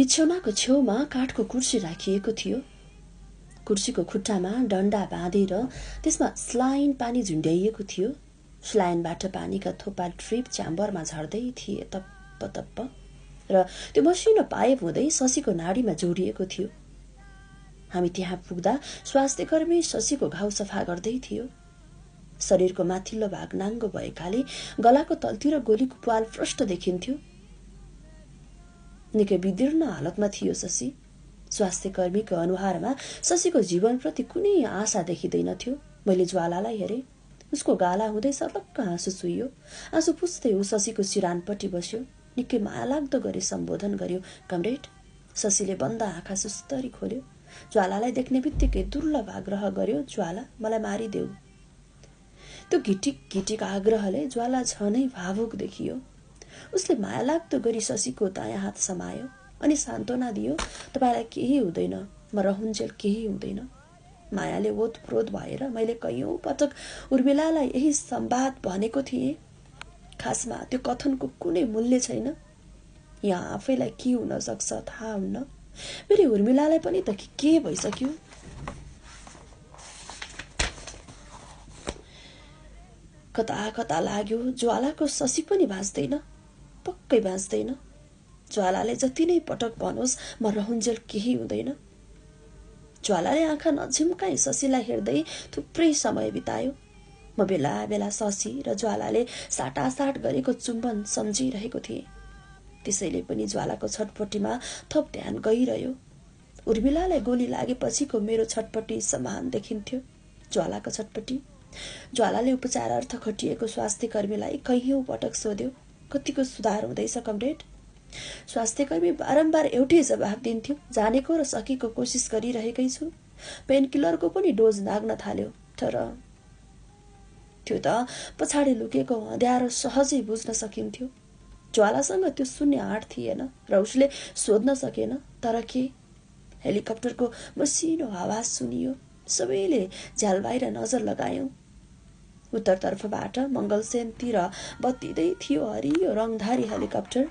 बिछौनाको छेउमा काठको कुर्सी राखिएको थियो। कुर्सीको खुट्टामा डन्डा बाँधेर त्यसमा स्लाइन पानी झुन्ड्याइएको थियो। स्लाइनबाट पानीका थोपा ड्रिप च्याम्बरमा झर्दै थिए तप्प तप्प र त्यो मसिनो पाइप हुँदै शशीको नाडीमा जोडिएको थियो। हामी त्यहाँ पुग्दा स्वास्थ्यकर्मी शशीको घाउ सफा गर्दै थियो। शरीरको माथिल्लो भाग नाङ्गो भएकाले गलाको तलतिर गोलीको प्वाल प्रष्ट देखिन्थ्यो। निकै विदीर्ण हालतमा थियो शशी। स्वास्थ्यकर्मीको अनुहारमा शशीको जीवनप्रति कुनै आशा देखिँदैनथ्यो। मैले ज्वालालाई हेरेँ। उसको गाला हुँदै सर्लक्क आँसु चुइयो। आँसु पुस्दै ऊ शशीको सिरानपट्टि बस्यो। निकै मायालाग्दो गरी सम्बोधन गर्यो, कमरेड। शशीले बन्द आँखा सुस्तरी खोल्यो। ज्वालालाई देख्ने बित्तिकै दुर्लभ आग्रह गर्यो, ज्वाला मलाई मारिदेऊ। त्यो घिटिक घिटिक आग्रहले ज्वाला झनै भावुक देखियो। उसले मायालाग्दो गरी शशीको दायाँ हात समायो अनि सान्त्वना दियो, तपाईलाई केही हुँदैन, म रहन्जेल केही हुँदैन। मायाले ओतप्रोत भएर मैले कैयौं पटक उर्मिलालाई यही संवाद भनेको थिएँ। खासमा त्यो कथनको कुनै मूल्य छैन। यहाँ आफैलाई के हुन सक्छ थाहा हुन्न। फेरि उर्मिलालाई पनि त के भइसक्यो। कता कता लाग्यो ज्वालाको शशी पनि बाँच्दैन, पक्कै बाँच्दैन। ज्वालाले जति नै पटक भनोस् म रहन्जेल केही हुँदैन। ज्वालाले आँखा नझिम्काई शशीलाई हेर्दै थुप्रै समय बितायो। म बेला बेला शशी र ज्वालाले साटासाट गरेको चुम्बन सम्झिरहेको थिएँ। त्यसैले पनि ज्वालाको छटपट्टिमा थप ध्यान गइरह्यो। उर्मिलालाई गोली लागेपछिको मेरो छटपट्टि समान देखिन्थ्यो ज्वालाको छटपट्टि। ज्वालाले उपचारार्थ खटिएको स्वास्थ्यकर्मीलाई कैयौं पटक सोध्यो, कतिको सुधार हुँदैछ कमरेड? स्वास्थ्यकर्मी बारम्बार एउटै जवाफ दिन्थ्यो, जानेको र सकेको कोसिस गरिरहेकै छु। पेनकिलरको पनि डोज नाग्न थाल्यो, तर त्यो त पछाडि लुकेको अँध्यारो सहजै बुझ्न सकिन्थ्यो। ज्वालासँग त्यो शून्य आँट थिएन र उसले सोध्न सकेन, तर के? हेलिकप्टरको मसिनो आवाज सुनियो। सबैले झ्याल बाहिर नजर लगायौं। उत्तरतर्फबाट मंगलसेनतिर बत्तिँदै थियो हरियो रङधारी हेलिकप्टर।